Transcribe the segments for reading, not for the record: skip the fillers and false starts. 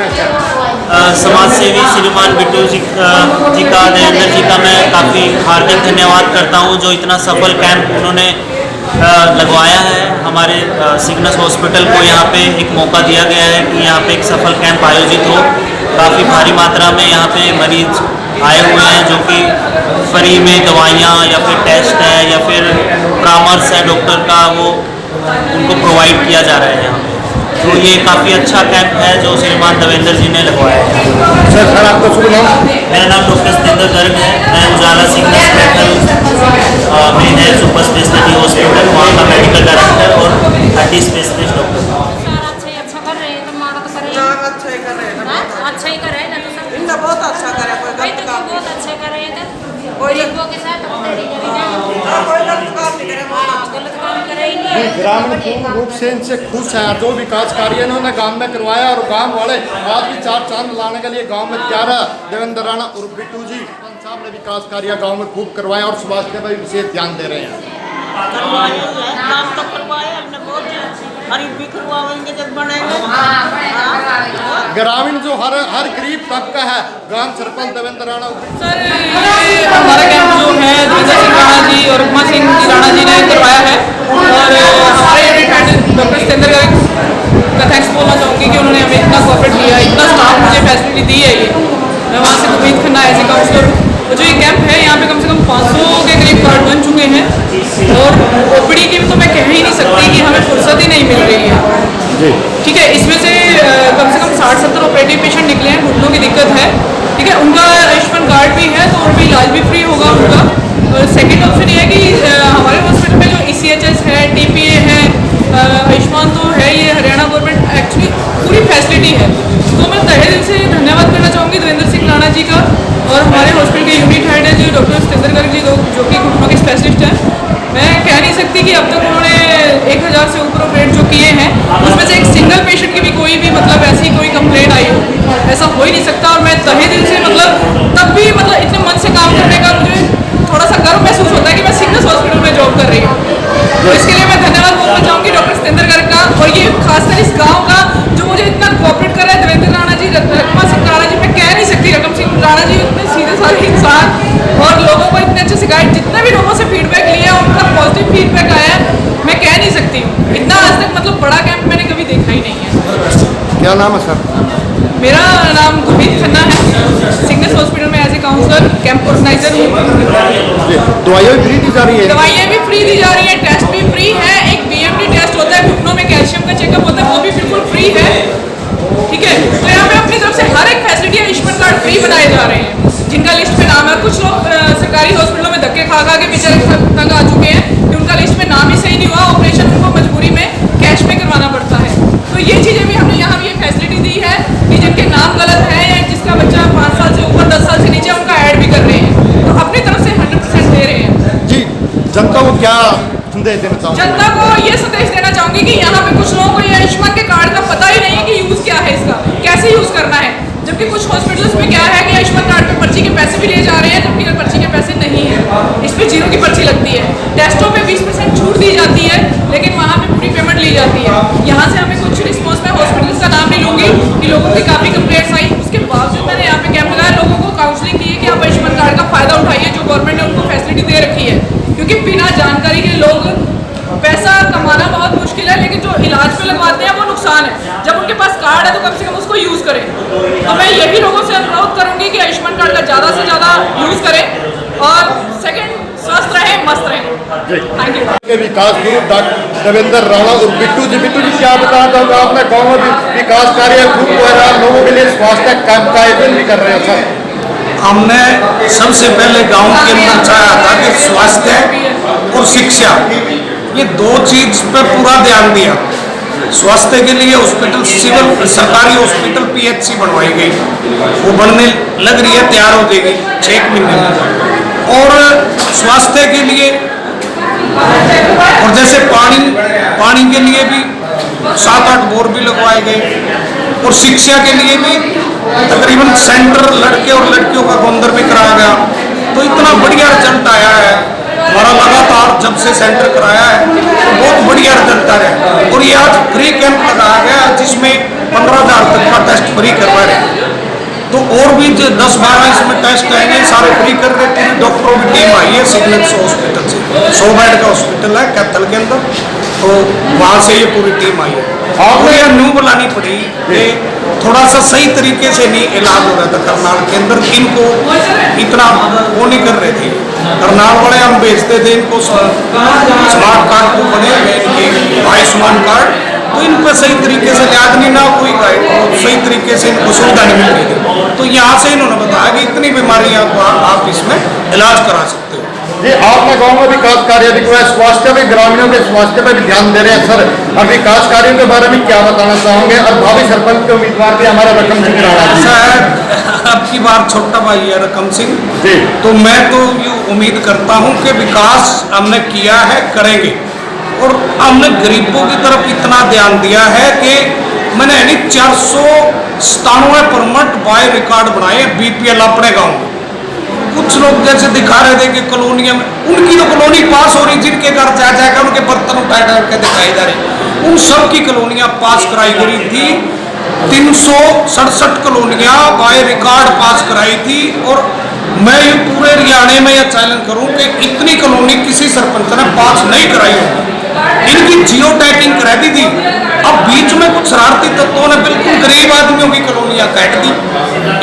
करना चाहते? समाज सेवी श्रीमान बिट्टू जी का देवेंद्र जी का मैं काफ़ी हार्दिक धन्यवाद करता हूं, जो इतना सफल कैंप उन्होंने लगवाया है। हमारे सिग्नस हॉस्पिटल को यहाँ पे एक मौका दिया गया है कि यहाँ पे एक सफल कैंप आयोजित हो। काफ़ी भारी मात्रा में यहाँ पे मरीज आए हुए हैं, जो कि फ्री में दवाइयाँ या फिर टेस्ट है या फिर परामर्श है डॉक्टर का, वो उनको प्रोवाइड किया जा रहा है यहाँ पे। तो ये काफ़ी अच्छा कैंप है जो श्रीमान देवेंद्र जी ने लगवाया है। सर आपका शुभ नाम? मेरा नाम डॉक्टर सतेंद्र गर्ग है। मैं उजाला सिग्नस मेडिकल में है सुपर स्पेशलिटी हॉस्पिटल, वहाँ का मेडिकल डायरेक्टर और हड्डी स्पेशलिस्ट डॉक्टर। अच्छा ही कर रहे हैं ना, तो सब इनका बहुत अच्छा करे, कोई गलत काम बहुत अच्छे कर रहे हैं। कोई गरीबों के साथ कोई गलत काम नहीं करे, गलत काम करे ही नहीं। ग्रामीण पूर्ण रूप से इनसे खुश हैं। जो विकास कार्य इन्होंने गांव में करवाया और गांव वाले आज भी चार चांद लाने के लिए गांव में तैयार है। देवेंद्र राणा और बिट्टू जी साहब ने विकास कार्य गांव में खूब करवाया और स्वास्थ्य पर विशेष ध्यान दे रहे हैं। ग्रामीण जो हर गरीब तबका है, ग्राम सरपंच देवेंद्र राणा। सर हमारा कैंप जो है देवेंद्र सिंह राणा जी और रुक्मा सिंह राणा जी ने करवाया है, और हमारे unit head doctor Satendra Garg का थैंक्स बोलना चाहूँगी कि उन्होंने हमें इतना कोऑपरेट किया, इतना स्टाफ मुझे फैसिलिटी दी है। ये मैं वहाँ से उम्मीद करना एज ए काउंसलर। और जो ये कैंप है यहाँ पे कम से कम 500 के करीब कार्ड बन चुके हैं, और ओपीडी की तो मैं कह ही नहीं सकती कि हमें फुर्सत ही नहीं मिल रही है। ठीक है, इसमें से कम से कम 60-70 ऑपरेटिव पेशेंट निकले हैं, घुटनों की दिक्कत है। ठीक है, उनका आयुष्मान कार्ड भी है, तो उनका इलाज भी फ्री होगा उनका। और सेकेंड ऑप्शन ये है कि हमारे हॉस्पिटल में जो ECHS है, TPA है, आयुष्मान तो है, ये हरियाणा गवर्नमेंट एक्चुअली पूरी फैसिलिटी है। तो मैं तहे दिल से धन्यवाद करना चाहूँगी देवेंद्र सिंह राणा जी का, और हमारे हॉस्पिटल के यूनिट हेड है जो डॉक्टर सतेंद्र गर्ग जी, जो कि घुटनों के स्पेशलिस्ट हैं। मैं कह नहीं सकती कि अब तक उन्होंने 1000 से ऊपर ऑपरेट जो किए हैं, उसमें से एक सिंगल पेशेंट की भी कोई भी मतलब ऐसी कोई कंप्लेंट आई हो, ऐसा हो ही नहीं सकता। और मैं तहे दिल से तब भी इतने मन से काम करने का मुझे थोड़ा सा गर्व महसूस होता है कि मैं सिग्नस हॉस्पिटल में जॉब कर रही हूँ। तो इसके लिए मैं धन्यवाद बोलना चाहूँगी डॉक्टर सतेंद्र गर्ग का, और ये खासकर इस गाँव का जो मुझे इतना कोऑपरेट कर रहा है, देवेंद्र राणा जी, रुक्मा सिंह राणा जी। मैं कह नहीं सकती, रकम सिंह राणा जी इतने सीधे सारे इंसान, और लोगों को इतने अच्छे से गाइड, जितने भी लोगों से फीडबैक लिया उनका पॉजिटिव फीडबैक आया है। मैं कह नहीं सकती हूँ इतना आज तक बड़ा कैंप मैंने कभी देखा ही नहीं है। क्या नाम है सर? मेरा नाम गुरमीत खन्ना है, सिग्नस हॉस्पिटल में as a counsellor camp organiser हूँ। दवाइयाँ भी फ्री दी जा रही है? दवाइयाँ भी फ्री दी जा रही है, टेस्ट भी फ्री है। एक BMD टेस्ट होता है, घुटनों में कैल्शियम का चेकअप होता है, वो भी बिल्कुल फ्री है। ठीक है, तो यहाँ पे अपनी तरफ से हर एक फैसिलिटी आयुष्मान कार्ड फ्री बनाए जा रहे हैं, जिनका लिस्ट में नाम है। कुछ लोग सरकारी हॉस्पिटलों में धक्के खा के बेचारे तंग आ चुके हैं कि उनका लिस्ट में नाम ही सही नहीं हुआ, ऑपरेशन उनको मजबूरी में कैश में करवाना पड़ता है। तो ये चीज़ें भी हमने यहाँ ये फैसिलिटी दी है कि जिनके नाम गलत है या जिसका बच्चा 5 साल से ऊपर 10 साल से नीचे, उनका ऐड भी कर रहे हैं। तो अपनी तरफ से 100% दे रहे हैं। जी, जनता को क्या संदेश देना चाहूँगी? जनता को ये संदेश देना चाहूँगी कि यहाँ पे कुछ लोगों को ये आयुष्मान के कार्ड का पता ही नहीं है कि यूज़ क्या है, इसका कैसे यूज़ करना है। जबकि कुछ हॉस्पिटल्स में क्या है कि आयुष्मान कार्ड पे पर्ची के पैसे भी लिए जा रहे हैं, जबकि पर्ची के पैसे नहीं है, इस पर 0 की पर्ची लगती है। टेस्टों पे 20% छूट दी जाती है, लेकिन वहाँ पे पूरी पेमेंट ली जाती है। यहाँ से हमें कुछ रिस्पॉन्स में हॉस्पिटल्स का नाम नहीं लूँगी कि लोगों की काफ़ी कंप्लेंट्स आई, उसके बावजूद मैंने यहाँ पे कैंप लगाया, लोगों को काउंसलिंग की है कि आप आयुष्मान कार्ड का फ़ायदा उठाइए, जो गवर्नमेंट ने उनको फैसिलिटी दे रखी है। क्योंकि बिना जानकारी के लोग पैसा कमाना बहुत मुश्किल है, लेकिन जो इलाज पे लगवाते हैं वो नुकसान है। जब उनके पास कार्ड है तो कम से कम उसको यूज़ करें। तो मैं यही लोगों से अनुरोध करूंगी कि आयुष्मान कार्ड का ज़्यादा से ज़्यादा यूज़ करें, और सेकंड स्वस्थ रहे, मस्त रहे। Thank you. के विकास गुरु डॉक्टर देवेंद्र राणा और बिट्टू जी क्या बताना चाहूँगा? आपने गाँव में विकास कार्य खूब हो रहा है, लोगों के लिए स्वास्थ्य कैंप का आयोजन भी कर रहे हैं सर। हमने सबसे पहले गांव के अंदर चाहा था कि स्वास्थ्य और शिक्षा, ये 2 चीज पर पूरा ध्यान दिया। स्वास्थ्य के लिए हॉस्पिटल, सिविल सरकारी हॉस्पिटल PHC बनवाई गई, वो बनने लग रही है, तैयार हो जाएगी 6 महीने में। और स्वास्थ्य के लिए, और जैसे पानी के लिए भी 7-8 बोर भी लगवाए गए, और शिक्षा के लिए भी तकरीबन सेंटर लड़के और लड़कियों का गोंदर भी कराया गया। तो इतना बढ़िया रिजल्ट आया है हमारा, लगातार जब से सेंटर कराया है तो बहुत बढ़िया रिजल्ट आ रहा है। और ये आज फ्री कैंप लगाया गया जिसमें 15,000 तक का टेस्ट फ्री करवा रहे हैं। तो और भी जो 10-12 इसमें टेस्ट आएंगे, सारे फ्री कर रहे। पूरी डॉक्टरों की टीम आई है सिग्नेस हॉस्पिटल से, 100 बेड का हॉस्पिटल है कैथल के अंदर, तो वहाँ से ये पूरी टीम आई है। और यह न्यू बुलानी पड़ी कि थोड़ा सा सही तरीके से नहीं इलाज हो रहा था करनाल के अंदर। इनको इतना वो नहीं कर रहे थे करनाल वाले, हम भेजते थे इनको स्मार्ट कार्ड को बने इनके आयुष्मान कार्ड, तो इन पर सही तरीके से इलाज नहीं ना कोई गाइड, सही तरीके से इनको सुविधा नहीं मिल रही थी। तो यहाँ से इन्होंने बताया कि इतनी बीमारियाँ को आप इसमें इलाज करा सकते हो। जी, आपने गाँव में विकास कार्य भी हुआ है, स्वास्थ्य में ग्रामीणों के स्वास्थ्य पर भी ध्यान दे रहे हैं सर। अब विकास कार्यों के बारे में क्या बताना चाहोगे? और भावी सरपंच के उम्मीदवार भी हमारे रकम सिंह राणा जी सर, अब की बार छोटा भाई है रकम सिंह जी, तो मैं तो ये उम्मीद करता हूँ कि विकास हमने किया है, करेंगे। और हमने गरीबों की तरफ इतना ध्यान दिया है कि मैंने 497 परमिट बाय रिकॉर्ड बनाए बीपीएल अपने गांव में। कुछ लोग जैसे दिखा रहे थे कि कॉलोनियों में उनकी तो कॉलोनी पास हो रही, जिनके घर जा जाकर उनके बर्तन उठाए के दिखाई जा रहे, उन सब की कॉलोनियाँ पास कराई गई थी। 367 कॉलोनियाँ बाय रिकॉर्ड पास कराई थी। और मैं ये पूरे हरियाणा में यह चैलेंज करूं कि इतनी कॉलोनी किसी सरपंच ने पास नहीं कराई होगी। इनकी जियो टैगिंग करा दी थी। अब बीच में कुछ शरारती तत्वों ने बिल्कुल गरीब आदमियों की कॉलोनियाँ काट दी,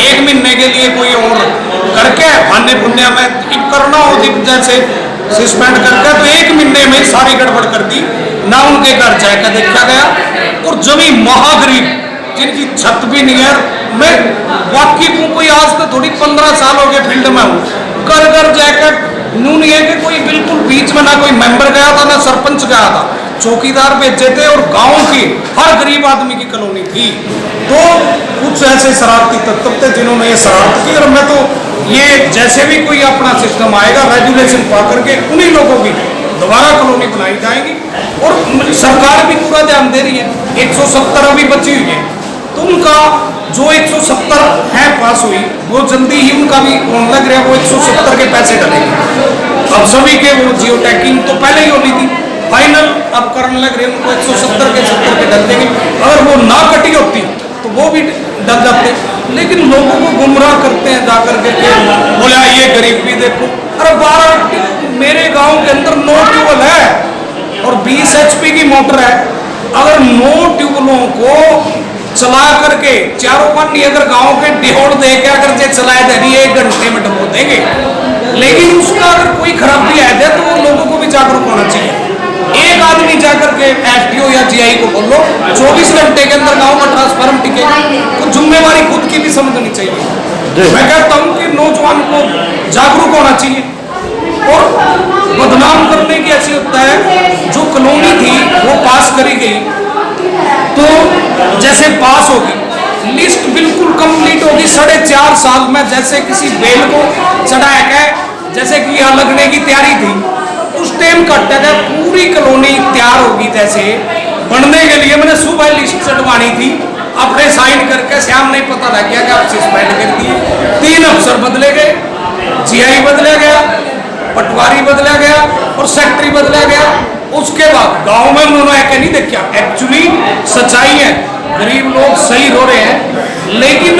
1 महीने के लिए कोई और करके भाने पुण्य में करना हो जैसे सस्पेंड करके, तो 1 महीने में सारी गड़बड़ कर दी ना। उनके घर जाकर देखा गया। और जमी महागरीब जिनकी छत भी नहीं है, मैं वाकिफ हूँ, कोई आज तो थोड़ी 15 साल हो गए फील्ड में हूँ, घर घर जाकर नून है कि कोई बिल्कुल बीच में ना कोई मेंबर गया था ना सरपंच गया था, चौकीदार भेजे थे। और गांव की हर गरीब आदमी की कॉलोनी थी। तो कुछ ऐसे शरारती तत्व थे जिन्होंने ये शरारत की। और मैं तो ये जैसे भी कोई अपना सिस्टम आएगा रेगुलेशन पा करके उन्हीं लोगों की दोबारा कॉलोनी बनाई जाएगी। और सरकार भी पूरा ध्यान दे रही है, 170 अभी बची हुई है, तो उनका जो 170 है पास हुई, वो जल्दी ही उनका भी होने लग रहा है, वो 170 के पैसे डलेंगे। अब सभी के वो जियो टैगिंग तो पहले ही होनी थी, फाइनल अब करने लग रहे हैं, उनको 170 के 70 के डल देंगे। अगर वो ना कटी होती तो वो भी डल जाते। लेकिन लोगों को गुमराह करते हैं जाकर के बोला ये गरीब भी देखो। अरे 12 मेरे गांव के अंदर 9 ट्यूबवेल है और 20 HP की मोटर है। अगर 9 ट्यूबवेलों को चला करके चारों पानी अगर गांव के डिहोड़ दे के अगर जे चलाए दे रही 1 घंटे में डबो देंगे। लेकिन उसका अगर कोई खराबी आ जाए तो वो लोगों को भी जागरूक होना चाहिए। एक आदमी जाकर के FDO या GI को बोलो 24 घंटे के अंदर गांव में ट्रांसफार्मर टिके, तो जिम्मेवारी खुद की भी समझनी चाहिए। मैं कहता हूं कि नौजवान को जागरूक होना चाहिए। और बदनाम करने की ऐसी होता है, जो कॉलोनी थी वो पास करी गई, तो जैसे पास होगी लिस्ट बिल्कुल कंप्लीट होगी 4.5 साल में। जैसे किसी बेल को चढ़ाया गया, जैसे कि यहाँ लगने की तैयारी थी, उस टाइम कटा गया, पूरी कॉलोनी तैयार होगी जैसे बनने के लिए। मैंने सुबह लिस्ट चढ़वानी थी, अपने साइन करके शाम नहीं पता लग गया कि आप सस्पेंड कर दिए। 3 अफसर बदले गए, GI बदला गया, पटवारी बदला गया और सेक्रेटरी बदला गया। उसके बाद गांव में उन्होंने आके नहीं देखा। एक्चुअली सच्चाई है, गरीब लोग सही रो रहे हैं, लेकिन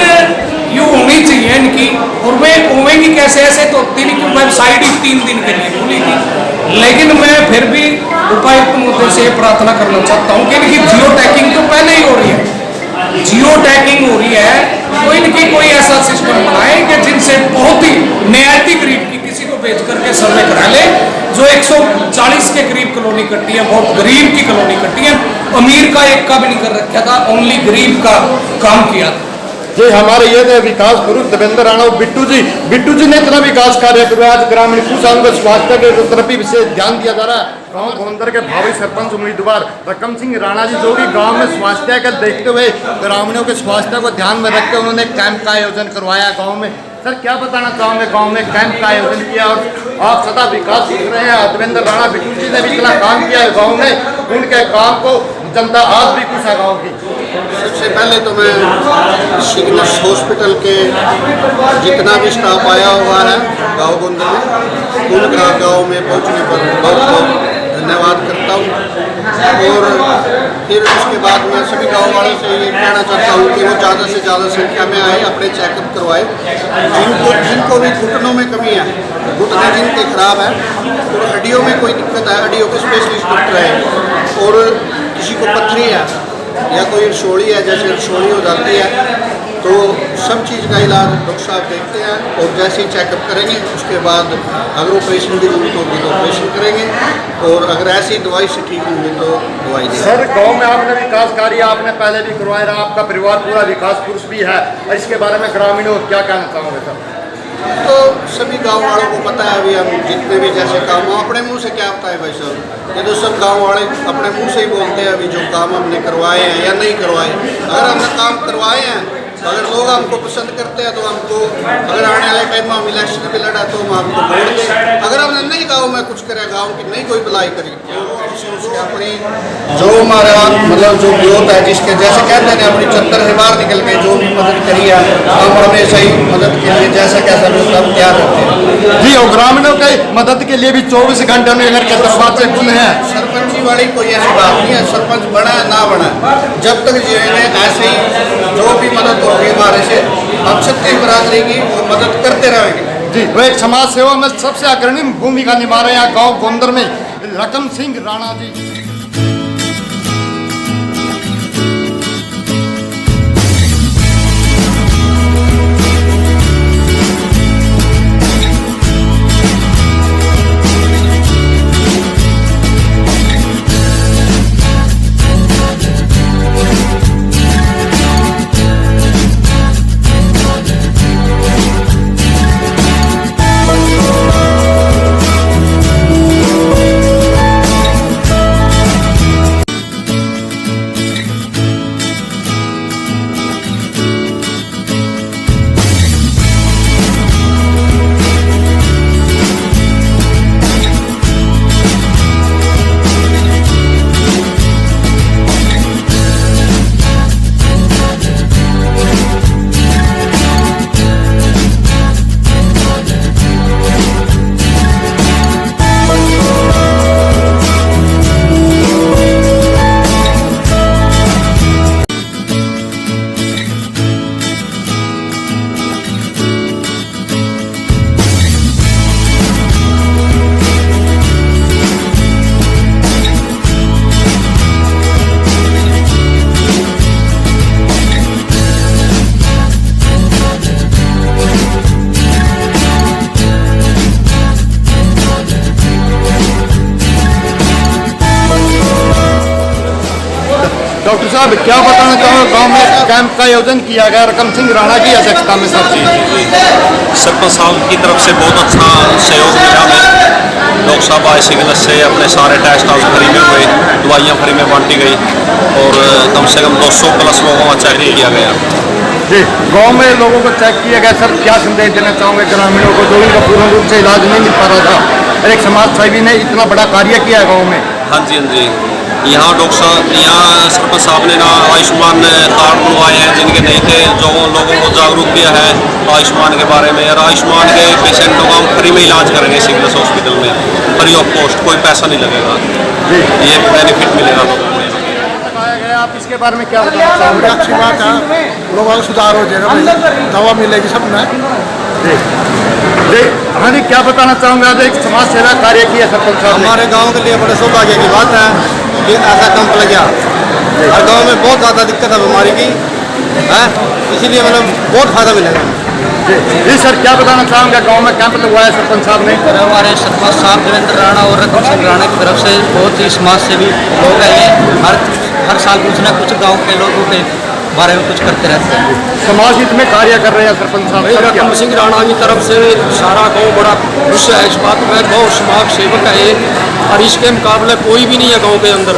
ये होनी चाहिए इनकी। और वे होंगी कैसे, ऐसे तो होती नहीं कि वेबसाइट ही 3 दिन के लिए खुली थी। लेकिन मैं फिर भी उपायुक्त मुद्दे से प्रार्थना करना चाहता हूँ कि इनकी जियो टैगिंग तो पहले ही हो रही है, जियो टैगिंग हो रही है, तो इनकी कोई ऐसा सिस्टम बनाए कि जिनसे बहुत ही नैतिक गरीब की किसी को भेज करके सर्वे करा ले। जो 140 के करीब कॉलोनी कट्टी है, बहुत गरीब की कॉलोनी कट्टी है, अमीर का एक का भी नहीं कर रखा था, ओनली गरीब का काम किया। जी, हमारे ये थे विकास गुरु देवेंद्र राणा बिट्टू जी ने इतना विकास कार्य करवाया। आज ग्रामीण किसानों के स्वास्थ्य के तरफ भी विशेष ध्यान दिया जा रहा है। गाँव गोंदर के भावी सरपंच उम्मीदवार रकम सिंह राणा जी, जो कि गाँव में स्वास्थ्य का देखते हुए ग्रामीणों के स्वास्थ्य को ध्यान में रखते उन्होंने कैंप का आयोजन करवाया गाँव में। सर, क्या बताना चाहोगे? गांव में कैंप का आयोजन किया और आप सदा विकास सीख रहे हैं। देवेंद्र राणा बिट्टू जी ने भी इतना काम किया है गांव में, उनके काम को जनता आज भी खुश है गाँव की। सबसे पहले तो मैं सिग्नस हॉस्पिटल के जितना भी स्टाफ आया हुआ है गाँव गोंदर में, उनका गाँव में पहुँचने पर बहुत बहुत धन्यवाद करता हूँ। और फिर उसके बाद मैं सभी गाँव वालों से ये कहना चाहता हूँ कि वो ज़्यादा से ज़्यादा संख्या में आए, अपने चेकअप करवाए। जिनको भी घुटनों में कमी है, घुटने जिनके खराब है और हड्डियों में कोई दिक्कत है, हड्डियों के स्पेशलिस्ट डॉक्टर है, और किसी को पथरी है या कोई रसोड़ी है, जैसे रसोड़ी हो जाती है, तो सब चीज़ का इलाज डॉक्टर साहब देखते हैं। और जैसे ही चेकअप करेंगे उसके बाद अगर ऑपरेशन की जरूरत होगी तो ऑपरेशन करेंगे, और अगर ऐसी दवाई से ठीक होंगे तो दवाई देंगे। सर, गांव में आपने विकास कार्य आपने पहले भी करवाया रहा, आपका परिवार पूरा विकास पुरुष भी है, और इसके बारे में ग्रामीणों को क्या कहना चाहोगे सर? तो सभी गांव वालों को पता है, अभी हम जितने भी जैसे काम हो, अपने मुंह से क्या होता है भाई साहब, ये तो सब गांव वाले अपने मुंह से ही बोलते हैं अभी जो काम हमने करवाए हैं या नहीं करवाए। अगर हमने काम करवाए हैं तो अगर लोग हमको पसंद करते हैं तो हमको, अगर आने वाले टाइम में हम इलेक्शन भी लड़ा तो हम आपको वोट दें। अगर हमने नहीं गाँव में कुछ करे, गाँव की नहीं कोई भलाई करी, उसके अपनी जो हमारा मतलब जो ग्रोथ है, जिसके जैसे कहते हैं अपनी चद्दर से बाहर निकल के जो भी मदद करी है, हम हमेशा ही मदद के लिए जैसा कैसा भी होता है तैयार रहते हैं। जी, और ग्रामीणों की मदद के लिए भी 24 घंटे में घर के दरवाजे खुले हैं। सरपंची वाली कोई ऐसी बात नहीं है, सरपंच बना है ना बना है, जब तक जिन्हें ऐसे ही जो भी मदद होगी हमारे से, हम छत्तीस बरादरी की मदद करते रहेंगे। जी, वो एक समाज सेवा में सबसे अग्रणी भूमिका निभा रहे हैं गाँव गोंदर में रकम सिंह राणा जी। डॉक्टर साहब, क्या बताना चाहोगे, गांव में कैंप का आयोजन किया गया रकम सिंह राणा की अध्यक्षता में सर? सरपंच साहब की तरफ से बहुत अच्छा सहयोग मिला हमें। लोग साहब आए सिग्नस से, अपने सारे टेस्ट हाउस फ्री में हुए, दवाइयाँ फ्री में बांटी गई, और कम से कम 200 प्लस लोगों का चेक किया गया। जी, गांव में लोगों को चेक किया गया। सर, क्या संदेश देना चाहोगे ग्रामीणों को जो उनका पूर्ण रूप से इलाज नहीं मिल पा रहा था, एक समाज सेवी ने इतना बड़ा कार्य किया है गाँव में? हाँ जी, हाँ जी। यहाँ डॉक्टर साहब, यहाँ सरपंच साहब ने ना आयुष्मान कार्ड बनवाए हैं जिनके नहीं थे, जो लोगों को जागरूक किया है आयुष्मान के बारे में। और आयुष्मान के पेशेंटों का हम फ्री में इलाज करेंगे सिग्नस हॉस्पिटल में, फ्री ऑफ कॉस्ट, कोई पैसा नहीं लगेगा। ये बेनिफिट मिलेगा लोगों को। आप इसके बारे में क्या बताना चाहोगे? अच्छी बात है, लोगों का सुधार हो जाएगा, दवा मिलेगी सब में। जी, हाँ जी, क्या बताना चाहूँगा, आज एक समाज सेवा कार्य किया सरपंच साहब ने। हमारे गांव के लिए बड़े सौभाग्य की बात है कि ऐसा कैंप लग गया। हर गांव में बहुत ज़्यादा दिक्कत है बीमारी की, है, इसीलिए मतलब बहुत फायदा मिलेगा। जी सर, क्या बताना चाहूँगा, गांव में कैंप लगवाया सरपंच साहब ने? हमारे सरपंच साहब देवेंद्र राणा और रकम सिंह राणा की तरफ से बहुत ही समाज सेवी लोग हैं। ये हर साल कुछ न कुछ गाँव के लोगों के बारे में कुछ करते रहते हैं। समाज हित में कार्य कर रहे हैं सरपंच साहब। रकम सिंह राणा की तरफ से सारा गांव बड़ा खुश है इस बात में। गाँव समाज सेवक है और इसके मुकाबले कोई भी नहीं है गांव के अंदर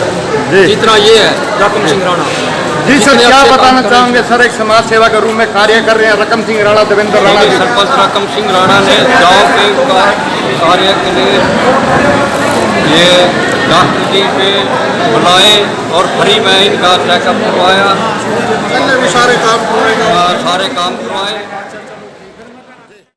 जितना ये है रकम सिंह राणा। जी सर, क्या बताना चाहोगे सर, एक समाज सेवा के रूप में कार्य कर रहे हैं रकम सिंह राणा, देवेंद्र राणा जी। सरपंच रकम सिंह राणा ने गाँव के कार्य के लिए ये डॉक्टर जी पे बुलाए और फ्री में इनका चेकअप करवाया, सारे काम करवाए।